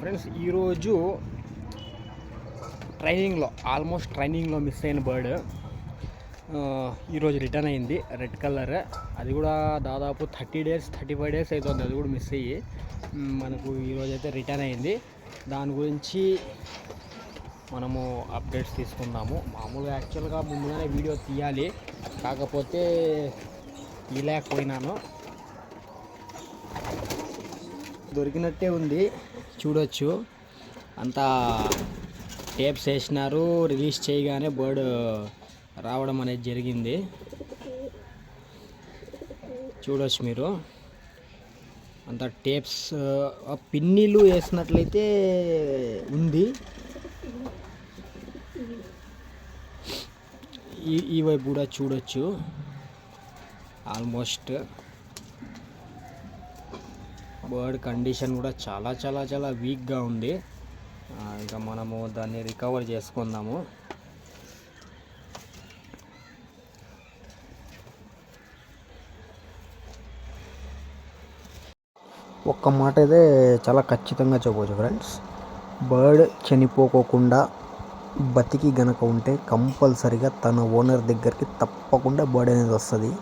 Friends ఈరోజు almost ట్రైనింగ్లో miss అయిన బర్డ్ ఈరోజు రిటర్న్ అయింది. రెడ్ కలర్, అది కూడా దాదాపు 35 డేస్ అవుతుంది అది కూడా మిస్ అయ్యి. మనకు ఈరోజు అయితే రిటర్న్ అయింది. దాని గురించి మనము అప్డేట్స్ తీసుకుందాము. మామూలుగా యాక్చువల్గా ముందుగానే వీడియో తీయాలి, కాకపోతే తీయలేకపోయినాను. దొరికినట్టే ఉంది, చూడొచ్చు. అంతా టేప్స్ వేసినారు, రిలీజ్ చేయగానే బర్డ్ రావడం అనేది జరిగింది. చూడొచ్చు మీరు, అంత టేప్స్ పిన్నీలు వేసినట్లయితే ఉంది. ఈ వైపు కూడా చూడొచ్చు. ఆల్మోస్ట్ బర్డ్ కండిషన్ కూడా చాలా వీక్గా ఉంది. ఇంకా మనము దాన్ని రికవర్ చేసుకుందాము. ఒక్క మాట అయితే చాలా ఖచ్చితంగా చెప్పవచ్చు ఫ్రెండ్స్, బర్డ్ చనిపోకుండా బతికి గనక ఉంటే కంపల్సరిగా తన ఓనర్ దగ్గరికి తప్పకుండా బర్డ్ అనేది వస్తుంది.